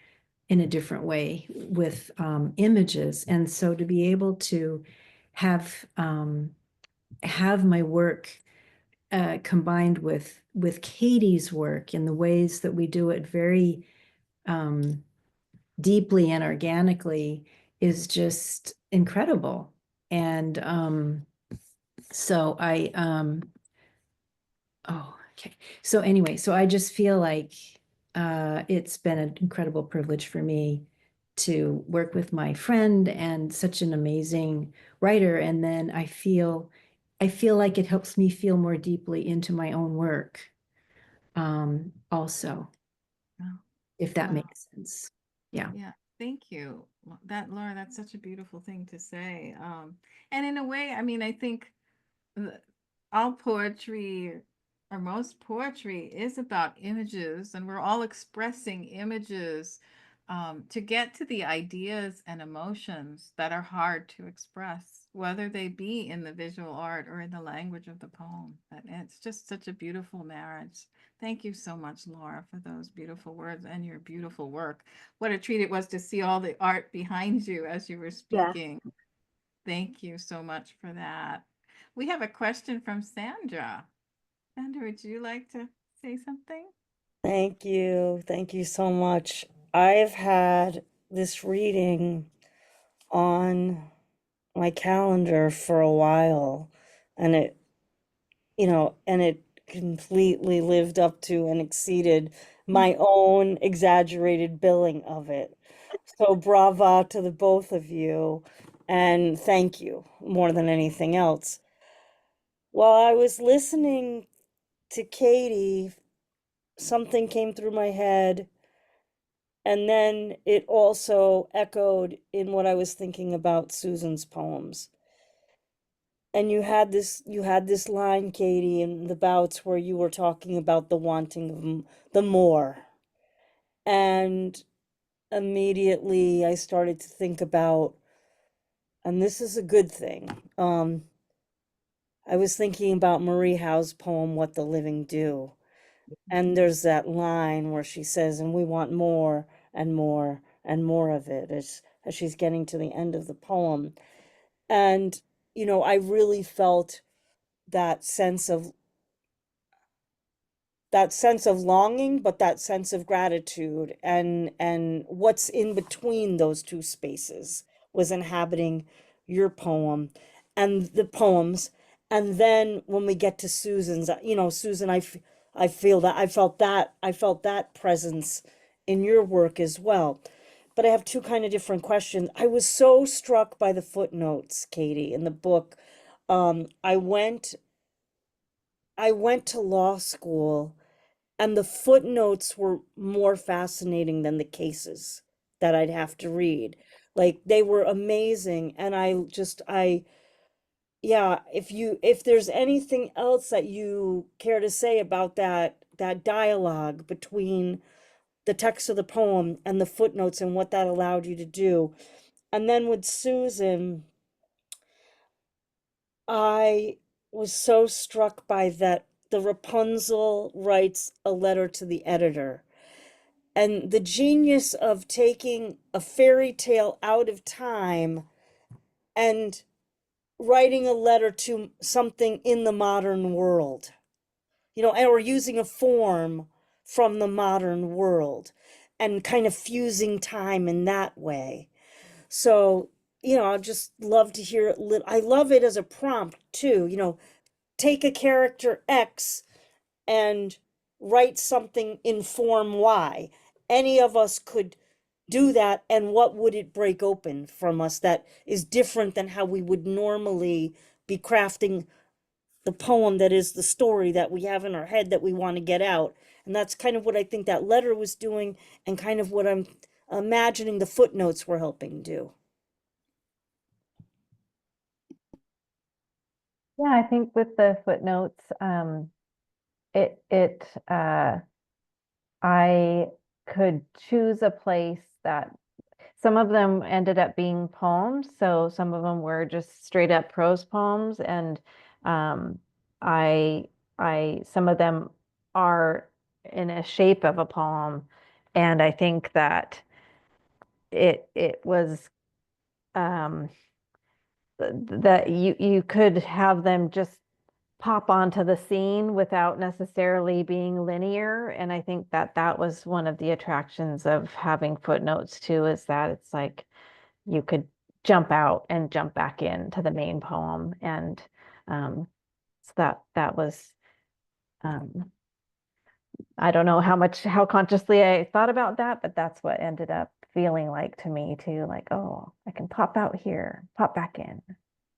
in a different way with images. And so to be able to have have my work combined with Katie's work in the ways that we do it very deeply and organically is just incredible. And so oh, okay. So anyway, so I just feel like it's been an incredible privilege for me to work with my friend and such an amazing writer. And then I feel like it helps me feel more deeply into my own work, also, Oh, if that wow. makes sense. Yeah. Yeah, thank you. That Laura, that's such a beautiful thing to say. And in a way, I mean, I think the- all poetry or most poetry is about images, and we're all expressing images to get to the ideas and emotions that are hard to express, whether they be in the visual art or in the language of the poem. And it's just such a beautiful marriage. Thank you so much, Laura, for those beautiful words and your beautiful work. What a treat it was to see all the art behind you as you were yeah. speaking. Thank you so much for that. We have a question from Sandra. Sandra, would you like to say something? Thank you. Thank you so much. I've had this reading on my calendar for a while, and it completely lived up to and exceeded my own exaggerated billing of it. So brava to the both of you, and thank you more than anything else. While I was listening to Katie, something came through my head. And then it also echoed in what I was thinking about Susan's poems. And you had this line, Katie, in the bouts where you were talking about the wanting of the more. And immediately I started to think about, and this is a good thing. I was thinking about Marie Howe's poem, What the Living Do. And there's that line where she says, and we want more and more and more of it as she's getting to the end of the poem. And, you know, I really felt that sense of longing, but that sense of gratitude, and what's in between those two spaces was inhabiting your poem and the poems. And then when we get to Susan's, you know, Susan, I feel that I felt that presence in your work as well. But I have two kind of different questions. I was so struck by the footnotes, Katie, in the book. I went to law school, and the footnotes were more fascinating than the cases that I'd have to read. Like, they were amazing. And yeah, if there's anything else that you care to say about that dialogue between the text of the poem and the footnotes and what that allowed you to do. And then with Susan, I was so struck by that the Rapunzel writes a letter to the editor, and the genius of taking a fairy tale out of time and writing a letter to something in the modern world, you know, or using a form from the modern world and kind of fusing time in that way. So, you know, I'd just love to hear it. I love it as a prompt too, you know, take a character X and write something in form Y. Any of us could do that, and what would it break open from us that is different than how we would normally be crafting the poem that is the story that we have in our head that we want to get out. And that's kind of what I think that letter was doing, and kind of what I'm imagining the footnotes were helping do. Yeah, I think with the footnotes, I could choose a place that some of them ended up being poems, so some of them were just straight up prose poems, and um, I some of them are in a shape of a poem, and I think that it was um, that you could have them just pop onto the scene without necessarily being linear. And I think that that was one of the attractions of having footnotes too, is that it's like you could jump out and jump back into the main poem. And so that was, um, I don't know how consciously I thought about that, but that's what ended up feeling like to me too, like, oh, I can pop out here, pop back in.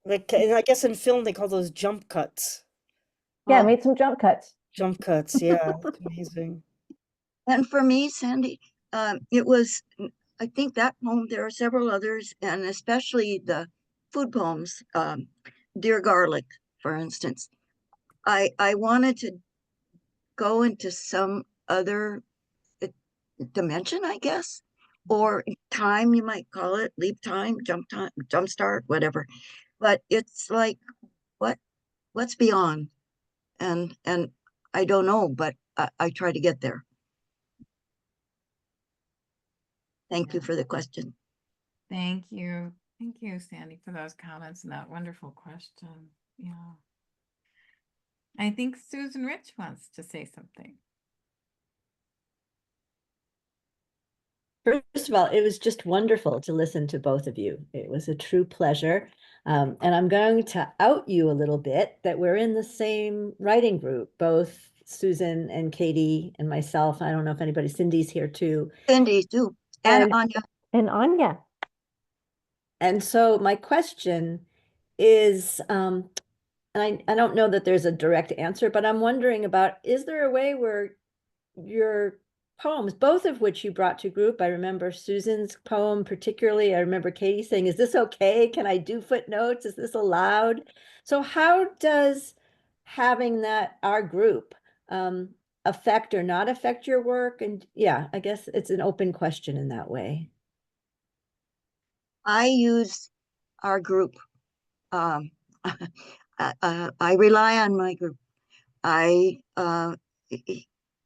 Like, and I guess in film they call those jump cuts. Yeah, I Oh, made some jump cuts. Jump cuts, yeah, it's amazing. and for me, Sandy, it was, I think that poem, there are several others, and especially the food poems, Dear Garlic, for instance. I wanted to go into some other uh, dimension, I guess, or time, you might call it, leap time, jump start, whatever. But it's like, what what's beyond? And I don't know, but I try to get there. Thank you for the question. Thank you. Thank you, Sandy, for those comments and that wonderful question. Yeah. I think Susan Rich wants to say something. First of all, it was just wonderful to listen to both of you. It was a true pleasure. And I'm going to out you a little bit that we're in the same writing group, both Susan and Katie and myself. I don't know if anybody, Cindy's here too. Cindy too, and And Anya. And Anya. And so my question is, and I don't know that there's a direct answer, but I'm wondering about, is there a way where your poems, both of which you brought to group, I remember Susan's poem particularly, I remember Katie saying, is this okay? Can I do footnotes? Is this allowed? So how does having that, our group, affect or not affect your work? And yeah, I guess it's an open question in that way. I use our group. Um, I rely on my group. I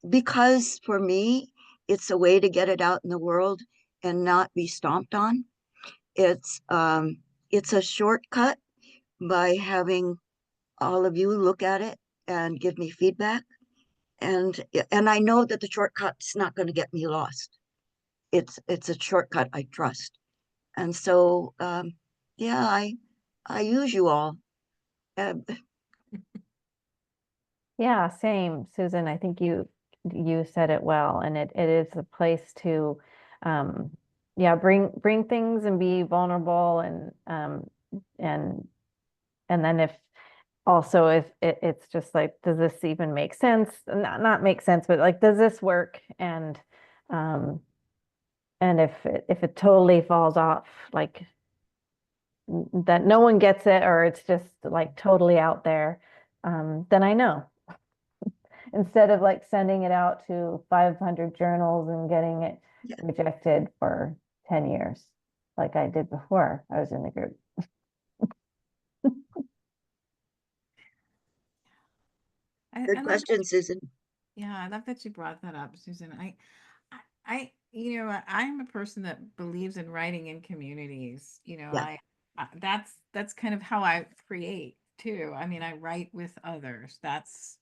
because for me, it's a way to get it out in the world and not be stomped on. It's a shortcut by having all of you look at it and give me feedback. And I know that the shortcut's not going to get me lost. It's a shortcut I trust. And so yeah, I use you all. Uh, Yeah, same, Susan. I think you said it well, and it is a place to yeah, bring things and be vulnerable and and then if also if it's just like, does this even make sense? Not make sense, but like, does this work? Um and if it totally falls off, like that no one gets it, or it's just like totally out there, then I know. Instead of like sending it out to 500 journals and getting it yeah. rejected for 10 years, like I did before I was in the group. Good I love that. question, Susan. Yeah, I love that you brought that up, Susan. I'm a person that believes in writing in communities. Yeah. That's kind of how I create too. I mean, I write with others. That's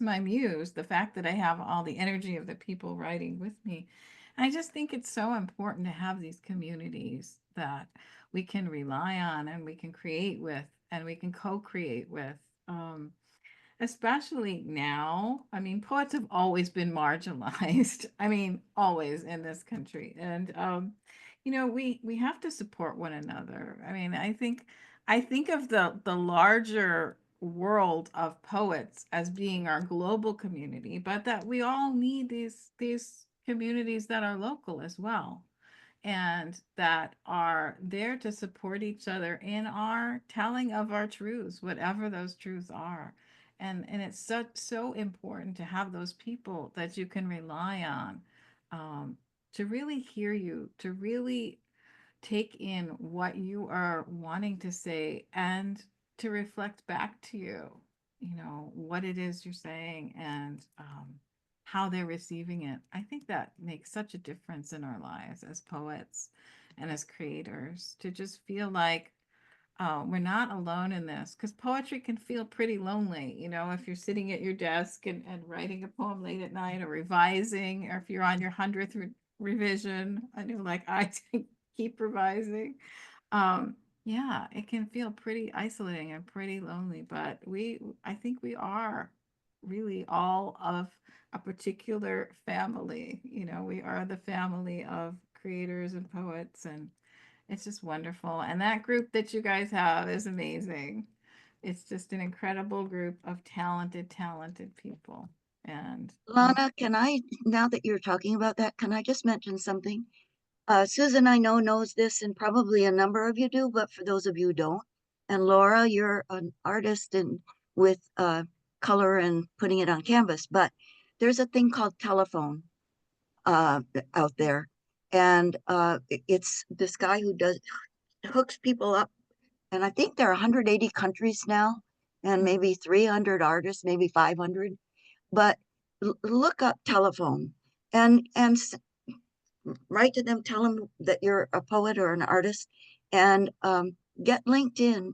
my muse. The fact that I have all the energy of the people writing with me. I just think it's so important to have these communities that we can rely on and we can create with and we can co-create with. Especially now. I mean, poets have always been marginalized. I mean, always in this country. And we have to support one another. I mean, I think of the larger world of poets as being our global community, but that we all need these communities that are local as well and that are there to support each other in our telling of our truths, whatever those truths are. And it's so important to have those people that you can rely on, to really hear you, to really take in what you are wanting to say and to reflect back to you, what it is you're saying and how they're receiving it. I think that makes such a difference in our lives as poets and as creators to just feel like we're not alone in this because poetry can feel pretty lonely, if you're sitting at your desk and writing a poem late at night or revising, or if you're on your 100th revision. I know, like I keep revising. Yeah, it can feel pretty isolating and pretty lonely, but I think we are really all of a particular family. We are the family of creators and poets, and it's just wonderful. And that group that you guys have is amazing. It's just an incredible group of talented people. And Lana, can I, now that you're talking about that, can I just mention something? Susan, I know, knows this, and probably a number of you do, but for those of you who don't, and Laura, you're an artist and with color and putting it on canvas, but there's a thing called telephone out there. And it's this guy who hooks people up. And I think there are 180 countries now, and maybe 300 artists, maybe 500. But look up telephone and write to them, tell them that you're a poet or an artist, and get LinkedIn.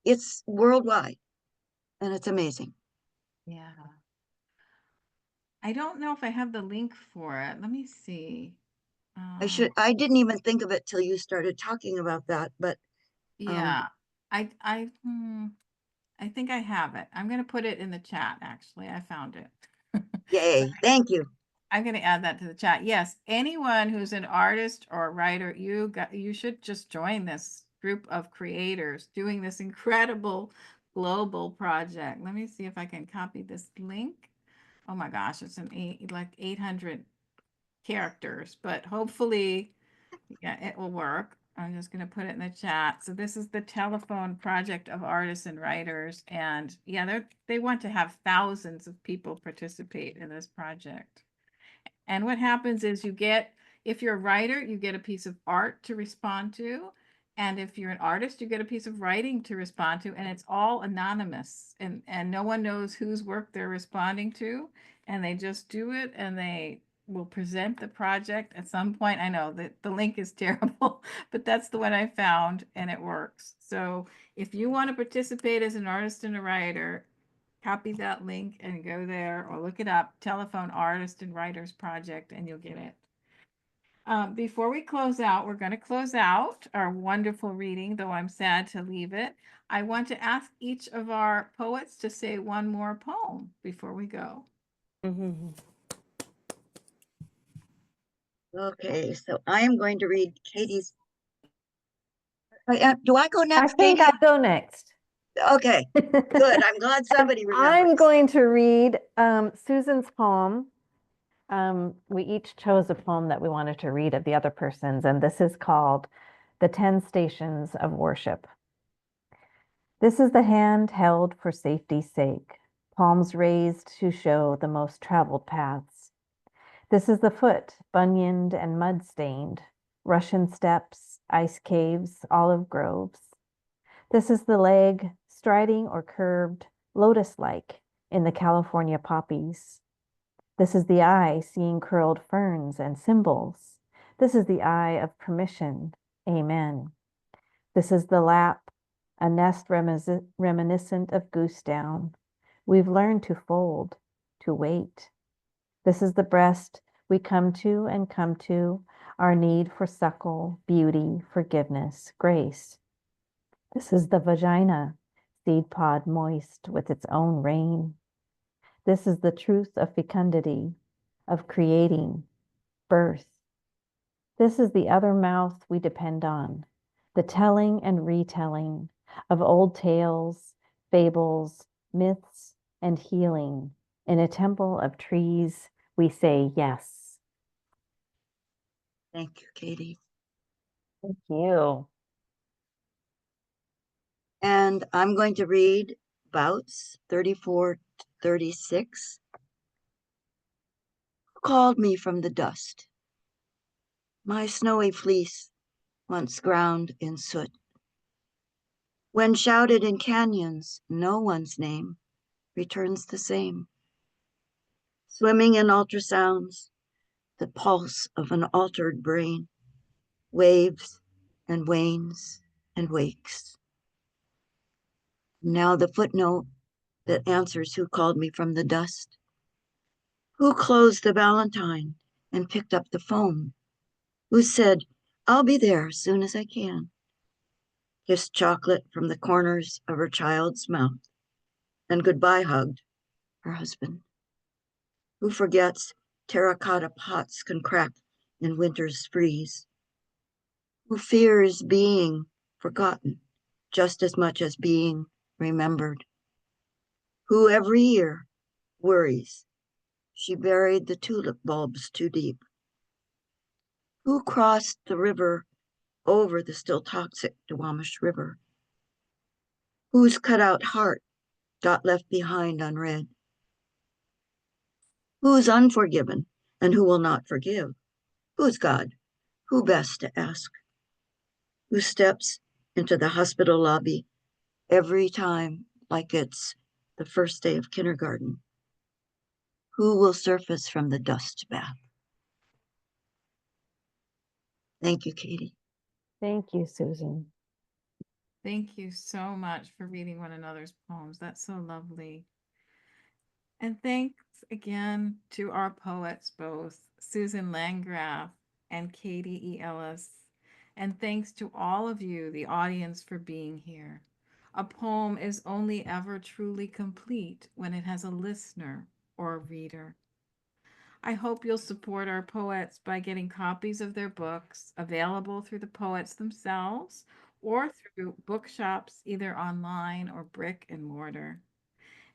It's worldwide, and it's amazing. yeah, I don't know if I have the link for it. Let me see. I didn't even think of it till you started talking about that, but Yeah, I think I have it. I'm going to put it in the chat, actually. I found it. So yay, thank you. I'm going to add that to the chat. Yes, anyone who's an artist or a writer, you should just join this group of creators doing this incredible global project. Let me see if I can copy this link. Oh my gosh, it's like 800 characters, but hopefully, yeah, it will work. I'm just going to put it in the chat. So this is the telephone project of artists and writers, and yeah, they want to have thousands of people participate in this project. And what happens is if you're a writer, you get a piece of art to respond to. And if you're an artist, you get a piece of writing to respond to, and it's all anonymous, and no one knows whose work they're responding to, and they just do it, and they will present the project at some point. I know that the link is terrible, but that's the one I found, and it works. So if you want to participate as an artist and a writer, copy that link and go there, or look it up, Telephone Artist and Writers Project, and you'll get it. Before we close out, we're going to close out our wonderful reading, though I'm sad to leave it. I want to ask each of our poets to say one more poem before we go. Mhm. Okay, so I am going to read Katie's. Do I go I next, think Katie? I'll go next. Okay, good. I'm glad somebody I'm remembers. going to read Susan's poem. We each chose a poem that we wanted to read of the other person's, and this is called The 10 Stations of Worship. This is the hand held for safety's sake, palms raised to show the most traveled paths. This is the foot, bunioned and mud-stained, Russian steppes, ice caves, olive groves. This is the leg, striding or curved, lotus-like, in the California poppies. This is the eye, seeing curled ferns and symbols. This is the eye of permission. Amen. This is the lap, a nest reminiscent of goose down. We've learned to fold, to wait. This is the breast we come to and come to, our need for suckle, beauty, forgiveness, grace. This is the vagina, seed pod moist with its own rain. This is the truth of fecundity, of creating, birth. This is the other mouth we depend on, the telling and retelling of old tales, fables, myths, and healing. In a temple of trees, we say yes. Thank you, Katie. Thank you. And I'm going to read Bouts 34 to 36. Who called me from the dust? My snowy fleece, once ground in soot. When shouted in canyons, no one's name returns the same. Swimming in ultrasounds, the pulse of an altered brain, waves and wanes and wakes. Now the footnote that answers who called me from the dust. Who closed the valentine and picked up the phone? Who said, I'll be there as soon as I can? Kissed chocolate from the corners of her child's mouth and goodbye hugged her husband. Who forgets terracotta pots can crack in winter's freeze? Who fears being forgotten just as much as being remembered? Who every year worries she buried the tulip bulbs too deep? Who crossed the river over the still toxic Duwamish River? Whose cutout heart got left behind unread? Who's unforgiven and who will not forgive? Who's God? Who best to ask? Who steps into the hospital lobby every time like it's the first day of kindergarten? Who will surface from the dust bath? Thank you, Katie. Thank you, Susan. Thank you so much for reading one another's poems. That's so lovely. And thanks again to our poets, both Susan Landgraf and Katy E Ellis. And thanks to all of you, the audience, for being here. A poem is only ever truly complete when it has a listener or a reader. I hope you'll support our poets by getting copies of their books available through the poets themselves or through bookshops, either online or brick and mortar.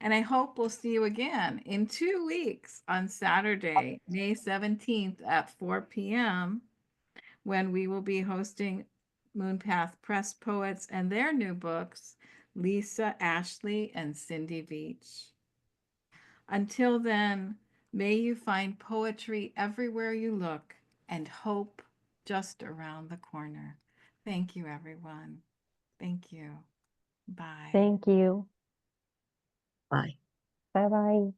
And I hope we'll see you again in 2 weeks on Saturday, May 17th at 4 p.m., when we will be hosting MoonPath Press Poets and their new books, Lisa Ashley and Cindy Veach. Until then, may you find poetry everywhere you look and hope just around the corner. Thank you, everyone. Thank you. Bye. Thank you. Bye. Bye-bye.